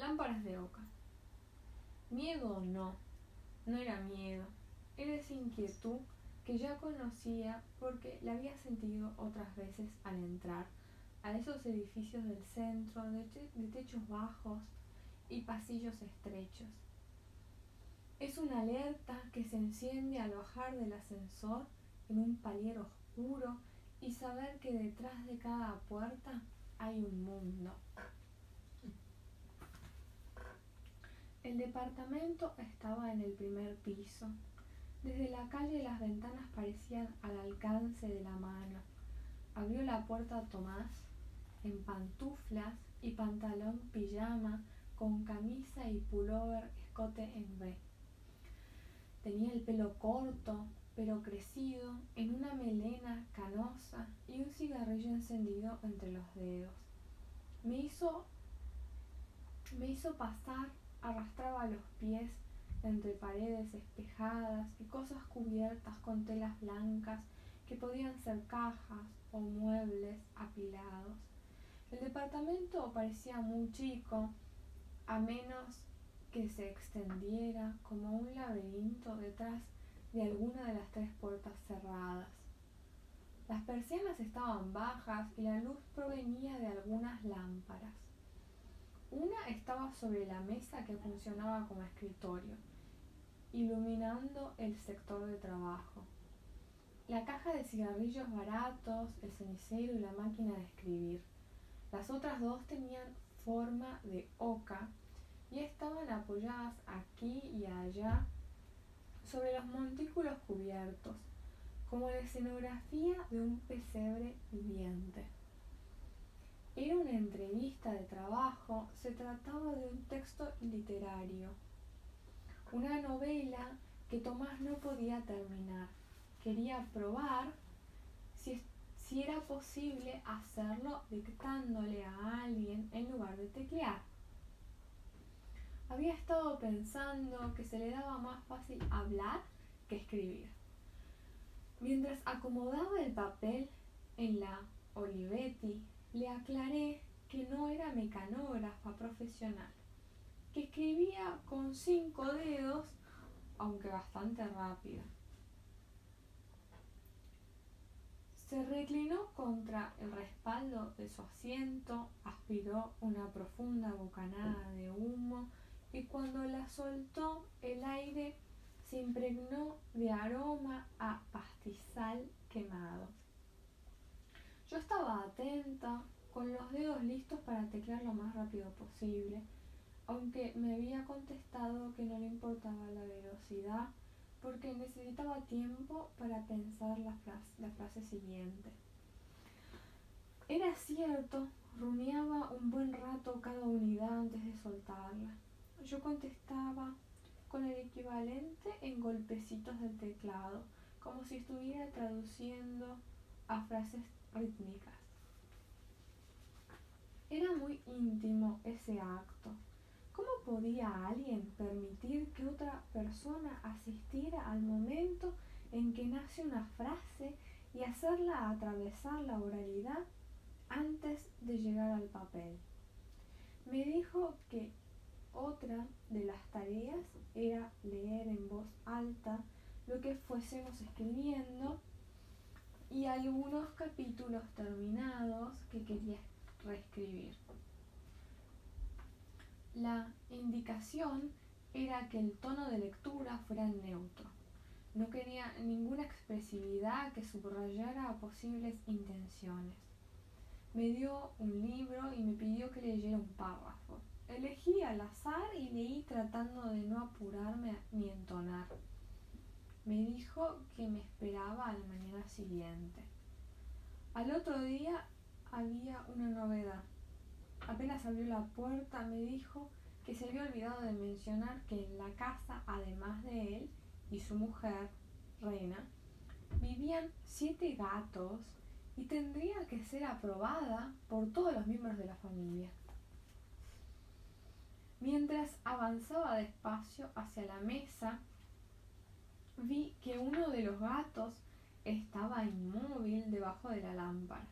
Lámparas de Oca. Miedo no, no era miedo, era esa inquietud que ya conocía porque la había sentido otras veces al entrar a esos edificios del centro de techos bajos y pasillos estrechos. Es una alerta que se enciende al bajar del ascensor en un palier oscuro y saber que detrás de cada puerta hay un mundo. El departamento estaba en el primer piso. Desde la calle las ventanas parecían al alcance de la mano. Abrió la puerta Tomás, en pantuflas y pantalón pijama, con camisa y pullover escote en V. Tenía el pelo corto, pero crecido, en una melena canosa y un cigarrillo encendido entre los dedos. Me hizo pasar, arrastraba los pies entre paredes espejadas y cosas cubiertas con telas blancas que podían ser cajas o muebles apilados. El departamento parecía muy chico, a menos que se extendiera como un laberinto detrás de alguna de las tres puertas cerradas. Las persianas estaban bajas y la luz provenía de algunas lámparas. Una estaba sobre la mesa que funcionaba como escritorio, iluminando el sector de trabajo. La caja de cigarrillos baratos, el cenicero y la máquina de escribir. Las otras dos tenían forma de oca y estaban apoyadas aquí y allá sobre los montículos cubiertos, como la escenografía de un pesebre viviente. Era una entrevista de trabajo, se trataba de un texto literario, una novela que Tomás no podía terminar. Quería probar si era posible hacerlo dictándole a alguien en lugar de teclear. Había estado pensando que se le daba más fácil hablar que escribir. Mientras acomodaba el papel en la Olivetti, le aclaré que no era mecanógrafa profesional, que escribía con 5 dedos, aunque bastante rápido. Se reclinó contra el respaldo de su asiento, aspiró una profunda bocanada de humo y cuando la soltó el aire se impregnó de aroma a pastizal quemado. Yo estaba atenta, con los dedos listos para teclear lo más rápido posible, aunque me había contestado que no le importaba la velocidad porque necesitaba tiempo para pensar la frase siguiente. Era cierto, rumiaba un buen rato cada unidad antes de soltarla. Yo contestaba con el equivalente en golpecitos del teclado, como si estuviera traduciendo a frases rítmicas. Era muy íntimo ese acto. ¿Cómo podía alguien permitir que otra persona asistiera al momento en que nace una frase y hacerla atravesar la oralidad antes de llegar al papel? Me dijo que otra de las tareas era leer en voz alta lo que fuésemos escribiendo y algunos capítulos terminados que quería reescribir. La indicación era que el tono de lectura fuera neutro. No quería ninguna expresividad que subrayara posibles intenciones. Me dio un libro y me pidió que leyera un párrafo. Elegí al azar y leí tratando de no apurarme ni entonar. Me dijo que me esperaba a la mañana siguiente. Al otro día había una novedad. Apenas abrió la puerta me dijo que se había olvidado de mencionar que en la casa, además de él y su mujer, Rena, vivían 7 gatos y tendría que ser aprobada por todos los miembros de la familia. Mientras avanzaba despacio hacia la mesa, vi que uno de los gatos estaba inmóvil debajo de la lámpara.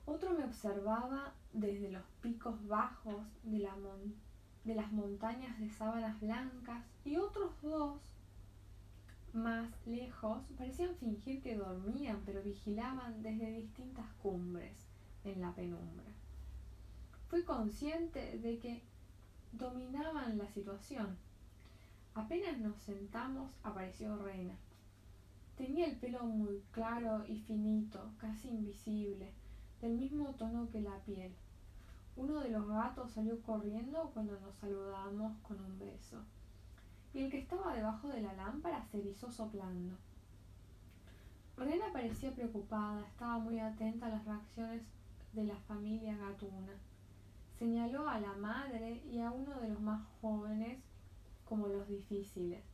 Otro me observaba desde los picos bajos de las montañas de sábanas blancas y otros dos, más lejos, parecían fingir que dormían, pero vigilaban desde distintas cumbres en la penumbra. Fui consciente de que dominaban la situación. Apenas nos sentamos, apareció Rena. Tenía el pelo muy claro y finito, casi invisible, del mismo tono que la piel. Uno de los gatos salió corriendo cuando nos saludamos con un beso, y el que estaba debajo de la lámpara se erizó soplando. Rena parecía preocupada, estaba muy atenta a las reacciones de la familia gatuna. Señaló a la madre y a uno de los más jóvenes como los difíciles.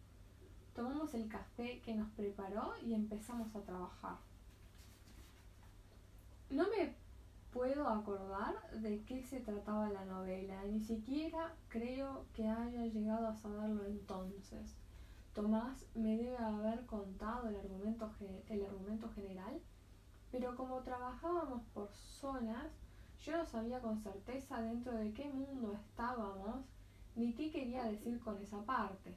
Tomamos el café que nos preparó y empezamos a trabajar. No me puedo acordar de qué se trataba la novela, ni siquiera creo que haya llegado a saberlo entonces. Tomás me debe haber contado el argumento general, pero como trabajábamos por zonas, yo no sabía con certeza dentro de qué mundo estábamos, ni qué quería decir con esa parte.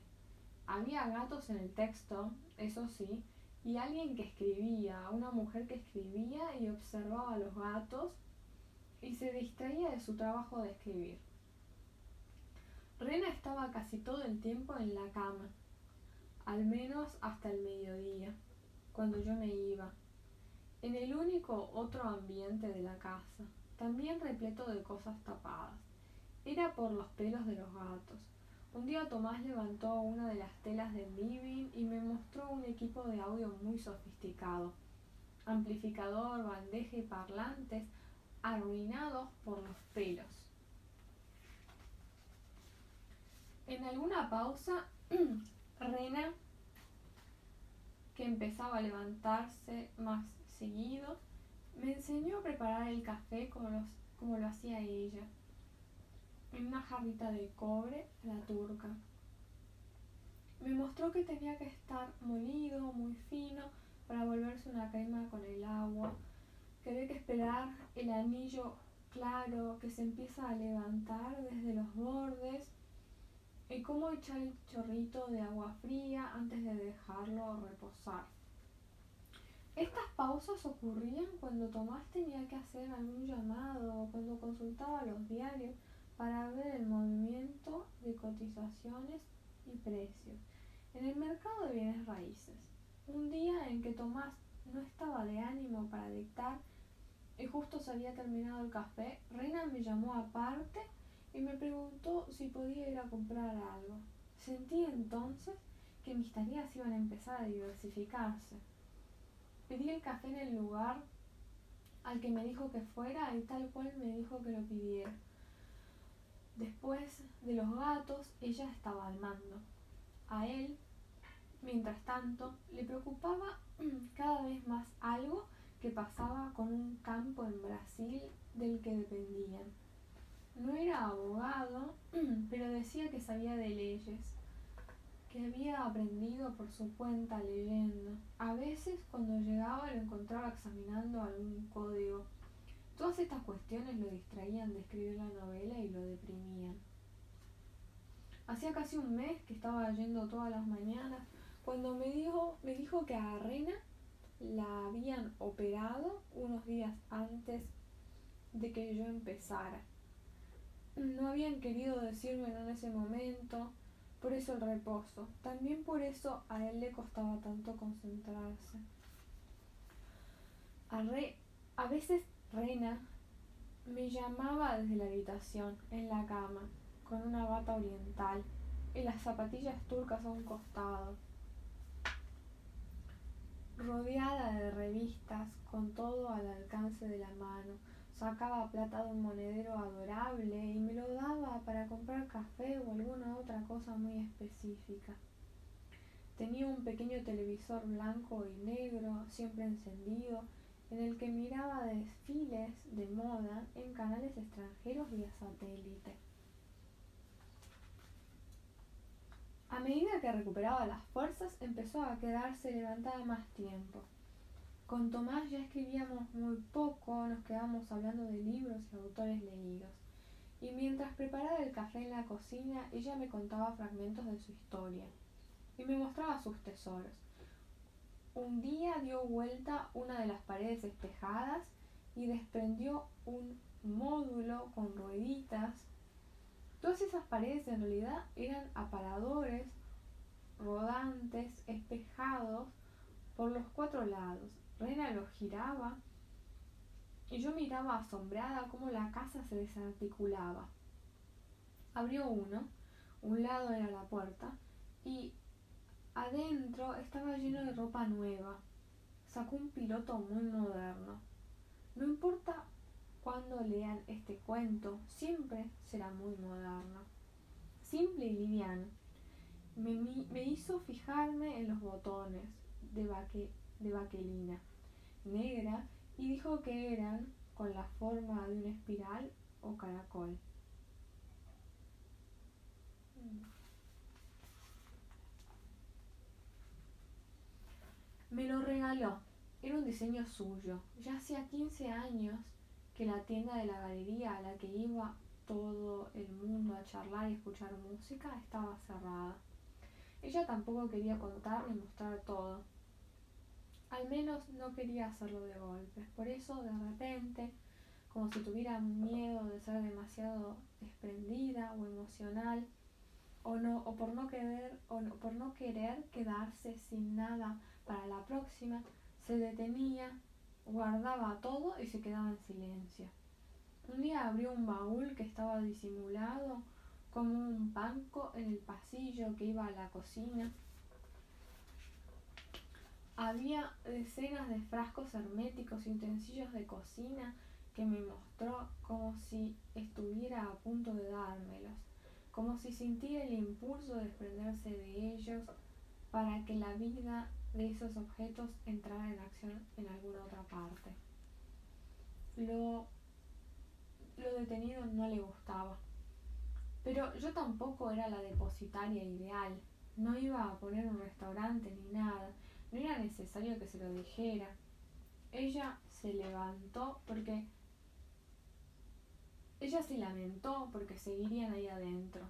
Había gatos en el texto, eso sí, y alguien que escribía, una mujer que escribía y observaba a los gatos y se distraía de su trabajo de escribir. Rena estaba casi todo el tiempo en la cama, al menos hasta el mediodía, cuando yo me iba, en el único otro ambiente de la casa, también repleto de cosas tapadas. Era por los pelos de los gatos. Un día Tomás levantó una de las telas del living y me mostró un equipo de audio muy sofisticado. Amplificador, bandeja y parlantes arruinados por los pelos. En alguna pausa, Rena, que empezaba a levantarse más seguido, me enseñó a preparar el café como lo hacía ella, en una jarrita de cobre a la turca. Me mostró que tenía que estar molido, muy fino, para volverse una crema con el agua, que había que esperar el anillo claro que se empieza a levantar desde los bordes y cómo echar el chorrito de agua fría antes de dejarlo reposar. Estas pausas ocurrían cuando Tomás tenía que hacer algún llamado o cuando consultaba los diarios para ver el movimiento de cotizaciones y precios en el mercado de bienes raíces. Un día en que Tomás no estaba de ánimo para dictar y justo se había terminado el café, Reina me llamó aparte y me preguntó si podía ir a comprar algo. Sentí entonces que mis tareas iban a empezar a diversificarse. Pedí el café en el lugar al que me dijo que fuera y tal cual me dijo que lo pidiera. Después de los gatos, ella estaba al mando. A él, mientras tanto, le preocupaba cada vez más algo que pasaba con un campo en Brasil del que dependían. No era abogado, pero decía que sabía de leyes, que había aprendido por su cuenta leyendo. A veces, cuando llegaba, lo encontraba examinando algún código. Todas estas cuestiones lo distraían de escribir la novela y lo deprimían. Hacía casi un mes que estaba yendo todas las mañanas, cuando me dijo que a Rena la habían operado unos días antes de que yo empezara. No habían querido decírmelo en ese momento, por eso el reposo. También por eso a él le costaba tanto concentrarse. A veces Rena me llamaba desde la habitación, en la cama, con una bata oriental y las zapatillas turcas a un costado, rodeada de revistas, con todo al alcance de la mano. Sacaba plata de un monedero adorable y me lo daba para comprar café o alguna otra cosa muy específica. Tenía un pequeño televisor blanco y negro, siempre encendido, en el que miraba desfiles de moda en canales extranjeros y a satélite. A medida que recuperaba las fuerzas, empezó a quedarse levantada más tiempo. Con Tomás ya escribíamos muy poco, nos quedábamos hablando de libros y autores leídos. Y mientras preparaba el café en la cocina, ella me contaba fragmentos de su historia y me mostraba sus tesoros. Un día dio vuelta una de las paredes espejadas y desprendió un módulo con rueditas. Todas esas paredes en realidad eran aparadores rodantes, espejados por los 4 lados. Rena lo giraba y yo miraba asombrada cómo la casa se desarticulaba. Abrió uno, un lado era la puerta, y adentro estaba lleno de ropa nueva. Sacó un piloto muy moderno. No importa cuándo lean este cuento, siempre será muy moderno. Simple y liviano. Me hizo fijarme en los botones de baquelina negra y dijo que eran con la forma de una espiral o caracol. Me lo regaló. Era un diseño suyo. Ya hacía 15 años que la tienda de la galería a la que iba todo el mundo a charlar y escuchar música estaba cerrada. Ella tampoco quería contar ni mostrar todo. Al menos no quería hacerlo de golpe. Por eso, de repente, como si tuviera miedo de ser demasiado desprendida o emocional, o por no querer quedarse sin nada para la próxima, se detenía, guardaba todo y se quedaba en silencio. Un día abrió un baúl que estaba disimulado como un banco en el pasillo que iba a la cocina. Había decenas de frascos herméticos y utensilios de cocina que me mostró como si estuviera a punto de dármelos, como si sintiera el impulso de desprenderse de ellos para que la vida de esos objetos entrara en acción en alguna otra parte. Lo detenido no le gustaba, pero yo tampoco era la depositaria ideal. No iba a poner un restaurante ni nada. No era necesario que se lo dijera. Ella se lamentó porque seguirían ahí adentro.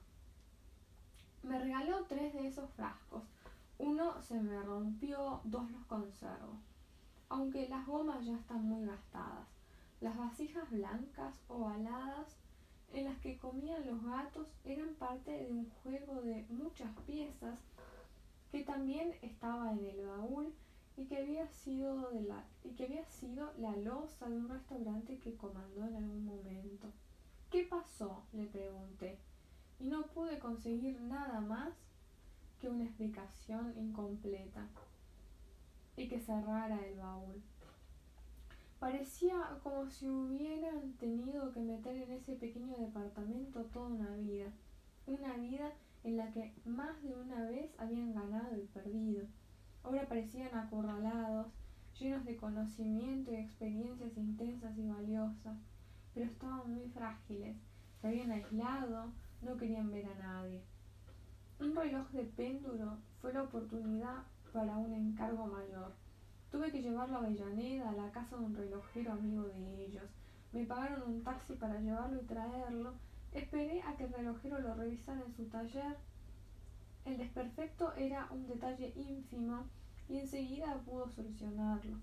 Me regaló 3 de esos frascos. Uno se me rompió, 2 los conservo, aunque las gomas ya están muy gastadas. Las vasijas blancas ovaladas en las que comían los gatos eran parte de un juego de muchas piezas que también estaba en el baúl y que había sido la loza de un restaurante que comandó en algún momento. ¿Qué pasó?, le pregunté, y no pude conseguir nada más que una explicación incompleta y que cerrara el baúl. Parecía como si hubieran tenido que meter en ese pequeño departamento toda una vida en la que más de una vez habían ganado y perdido. Ahora parecían acorralados, llenos de conocimiento y experiencias intensas y valiosas, pero estaban muy frágiles, se habían aislado, no querían ver a nadie. Un reloj de péndulo fue la oportunidad para un encargo mayor. Tuve que llevarlo a Avellaneda, a la casa de un relojero amigo de ellos. Me pagaron un taxi para llevarlo y traerlo. Esperé a que el relojero lo revisara en su taller. El desperfecto era un detalle ínfimo y enseguida pudo solucionarlo.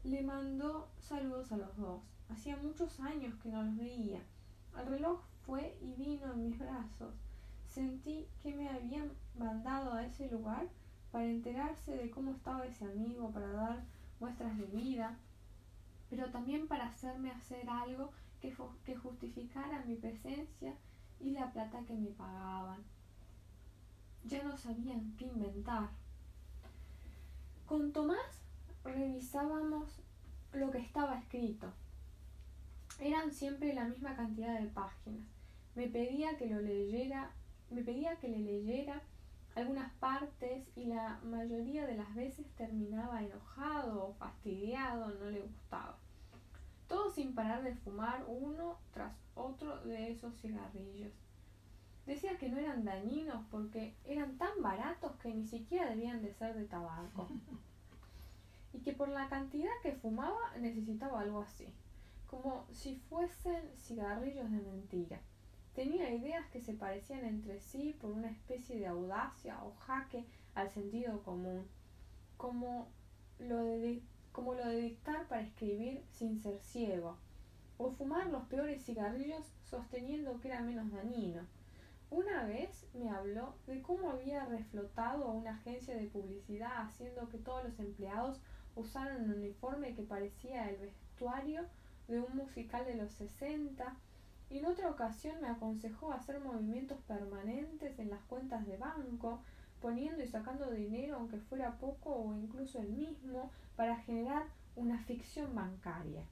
Le mandó saludos a los dos. Hacía muchos años que no los veía. El reloj fue y vino en mis brazos. Sentí que me habían mandado a ese lugar para enterarse de cómo estaba ese amigo, para dar muestras de vida, pero también para hacerme hacer algo que justificara mi presencia y la plata que me pagaban. Ya no sabían qué inventar. Con Tomás revisábamos lo que estaba escrito. Eran siempre la misma cantidad de páginas. Me pedía que le leyera algunas partes y la mayoría de las veces terminaba enojado o fastidiado, no le gustaba. Todo sin parar de fumar uno tras otro de esos cigarrillos. Decía que no eran dañinos porque eran tan baratos que ni siquiera debían de ser de tabaco. y que por la cantidad que fumaba necesitaba algo así, como si fuesen cigarrillos de mentira. Tenía ideas que se parecían entre sí por una especie de audacia o jaque al sentido común, como lo de, como lo de dictar para escribir sin ser ciego, o fumar los peores cigarrillos sosteniendo que era menos dañino. Una vez me habló de cómo había reflotado a una agencia de publicidad haciendo que todos los empleados usaran un uniforme que parecía el vestuario de un musical de los 60, y en otra ocasión me aconsejó hacer movimientos permanentes en las cuentas de banco, poniendo y sacando dinero aunque fuera poco o incluso el mismo, para generar una ficción bancaria.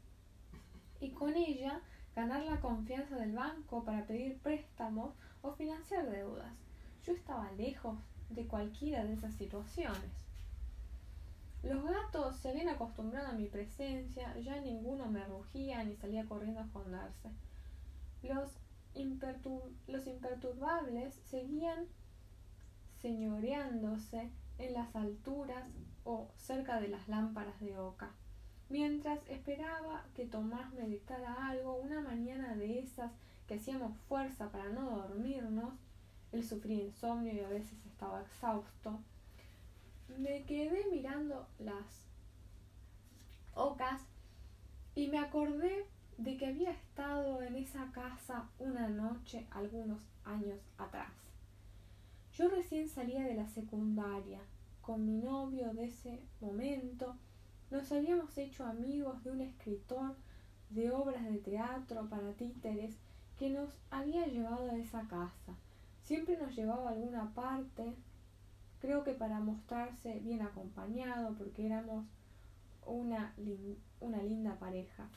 Y con ella ganar la confianza del banco para pedir préstamos o financiar deudas. Yo estaba lejos de cualquiera de esas situaciones. Los gatos se habían acostumbrado a mi presencia, ya ninguno me rugía ni salía corriendo a esconderse. Los imperturbables seguían señoreándose en las alturas o cerca de las lámparas de oca. Mientras esperaba que Tomás me dictara algo, una mañana de esas que hacíamos fuerza para no dormirnos, él sufría insomnio y a veces estaba exhausto, me quedé mirando las ocas y me acordé de que había estado en esa casa una noche algunos años atrás. Yo recién salía de la secundaria. Con mi novio de ese momento nos habíamos hecho amigos de un escritor de obras de teatro para títeres que nos había llevado a esa casa. Siempre nos llevaba a alguna parte, creo que para mostrarse bien acompañado, porque éramos una linda pareja.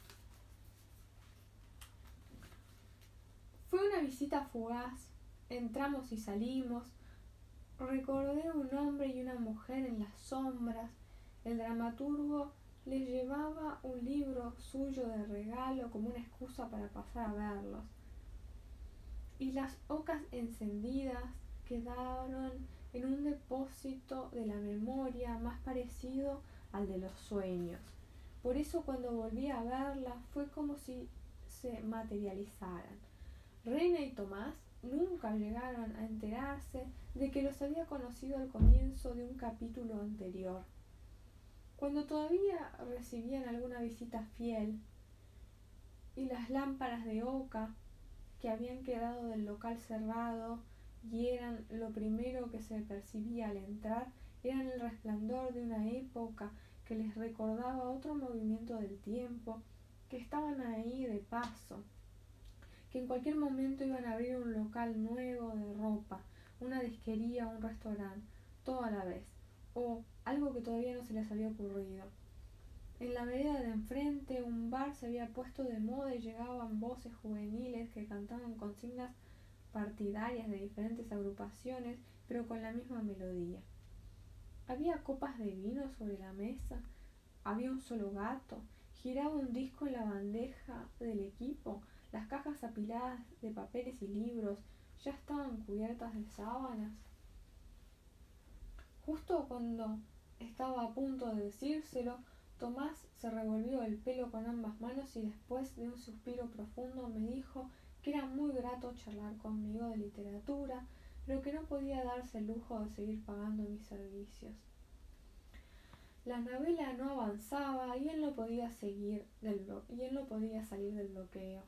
Fue una visita fugaz, entramos y salimos. Recordé un hombre y una mujer en las sombras. El dramaturgo les llevaba un libro suyo de regalo como una excusa para pasar a verlos. Y las ocas encendidas quedaron en un depósito de la memoria más parecido al de los sueños. Por eso cuando volví a verlas fue como si se materializaran. Reina y Tomás nunca llegaron a enterarse de que los había conocido al comienzo de un capítulo anterior, cuando todavía recibían alguna visita fiel, y las lámparas de oca que habían quedado del local cerrado y eran lo primero que se percibía al entrar, eran el resplandor de una época que les recordaba otro movimiento del tiempo, que estaban ahí de paso, que en cualquier momento iban a abrir un local nuevo de ropa, una disquería, un restaurante, todo a la vez, o algo que todavía no se les había ocurrido. En la vereda de enfrente un bar se había puesto de moda y llegaban voces juveniles que cantaban consignas partidarias de diferentes agrupaciones, pero con la misma melodía. Había copas de vino sobre la mesa, había un solo gato, giraba un disco en la bandeja del equipo, las cajas apiladas de papeles y libros ya estaban cubiertas de sábanas. Justo cuando estaba a punto de decírselo, Tomás se revolvió el pelo con ambas manos y después de un suspiro profundo me dijo que era muy grato charlar conmigo de literatura, pero que no podía darse el lujo de seguir pagando mis servicios. La novela no avanzaba y él no podía salir del bloqueo.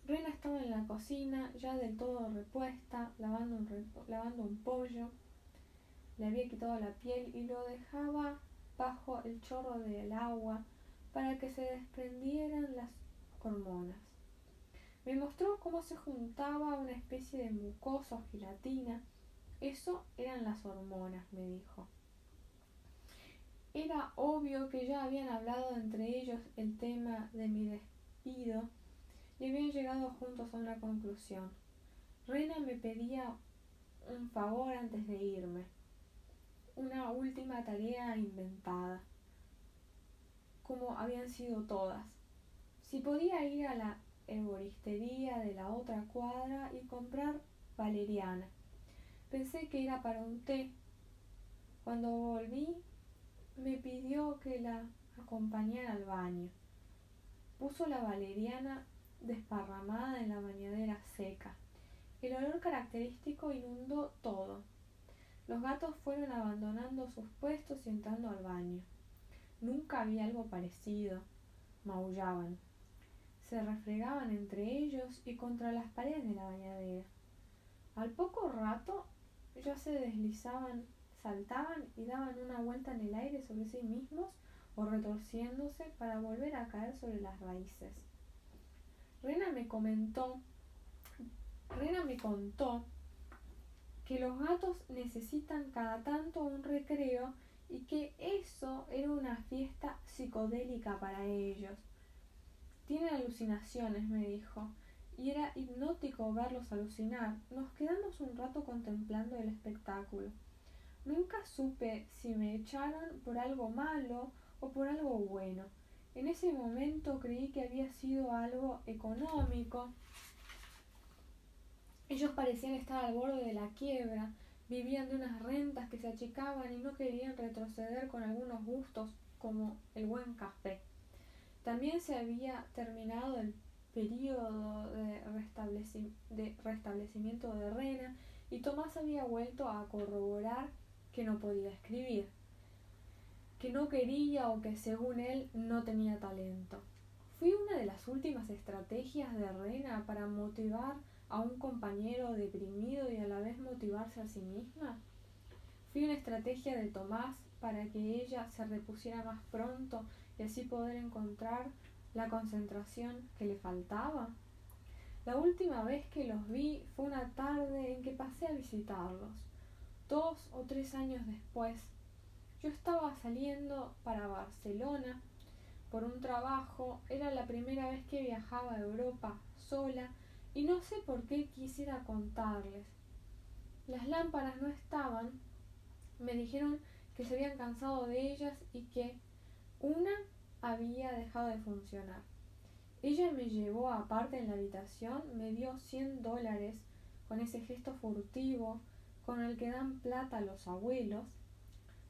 Rena estaba en la cocina, ya del todo repuesta, lavando un pollo. Le había quitado la piel y lo dejaba bajo el chorro del agua para que se desprendieran las hormonas. Me mostró cómo se juntaba una especie de mucosa o gelatina. Eso eran las hormonas, me dijo. Era obvio que ya habían hablado entre ellos el tema de mi despido y habían llegado juntos a una conclusión. Rena me pedía un favor antes de irme, una última tarea inventada, como habían sido todas. Si podía ir a la herboristería de la otra cuadra y comprar valeriana. Pensé que era para un té. Cuando volví, me pidió que la acompañara al baño. Puso la valeriana desparramada en la bañadera seca. El olor característico inundó todo. Los gatos fueron abandonando sus puestos y entrando al baño. Nunca había algo parecido. Maullaban. Se refregaban entre ellos y contra las paredes de la bañadera. Al poco rato ya se deslizaban, saltaban y daban una vuelta en el aire sobre sí mismos o retorciéndose para volver a caer sobre las raíces. Rena me contó que los gatos necesitan cada tanto un recreo y que eso era una fiesta psicodélica para ellos. Tienen alucinaciones, me dijo, y era hipnótico verlos alucinar. Nos quedamos un rato contemplando el espectáculo. Nunca supe si me echaron por algo malo o por algo bueno. En ese momento creí que había sido algo económico. Ellos parecían estar al borde de la quiebra, vivían de unas rentas que se achicaban y no querían retroceder con algunos gustos como el buen café. También se había terminado el período de restablecimiento de Rena y Tomás había vuelto a corroborar que no podía escribir, que no quería o que según él no tenía talento. Fui una de las últimas estrategias de Rena para motivar a un compañero deprimido y a la vez motivarse a sí misma. Fui una estrategia de Tomás para que ella se repusiera más pronto y así poder encontrar la concentración que le faltaba. La última vez que los vi fue una tarde en que pasé a visitarlos, 2 o 3 años después. Yo estaba saliendo para Barcelona por un trabajo, era la primera vez que viajaba a Europa sola y no sé por qué quisiera contarles. Las lámparas no estaban, me dijeron que se habían cansado de ellas y que una había dejado de funcionar. Ella me llevó aparte en la habitación, me dio $100 con ese gesto furtivo con el que dan plata a los abuelos.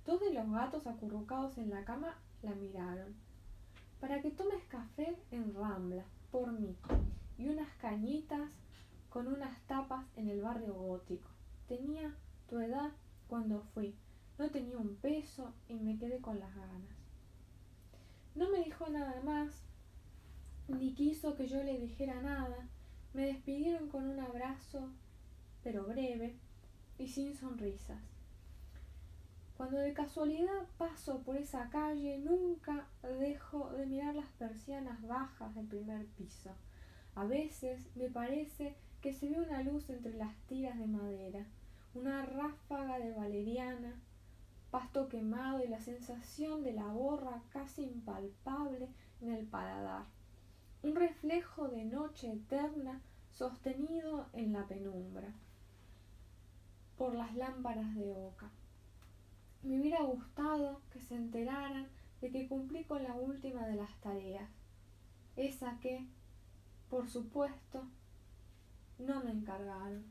2 de los gatos acurrucados en la cama la miraron. Para que tomes café en Rambla, por mí, y unas cañitas con unas tapas en el barrio gótico. Tenía tu edad cuando fui. No tenía un peso y me quedé con las ganas. No me dijo nada más, ni quiso que yo le dijera nada. Me despidieron con un abrazo, pero breve y sin sonrisas. Cuando de casualidad paso por esa calle, nunca dejo de mirar las persianas bajas del primer piso. A veces me parece que se ve una luz entre las tiras de madera, una ráfaga de valeriana, pasto quemado y la sensación de la borra casi impalpable en el paladar. Un reflejo de noche eterna sostenido en la penumbra por las lámparas de oca. Me hubiera gustado que se enteraran de que cumplí con la última de las tareas, esa que, por supuesto, no me encargaron.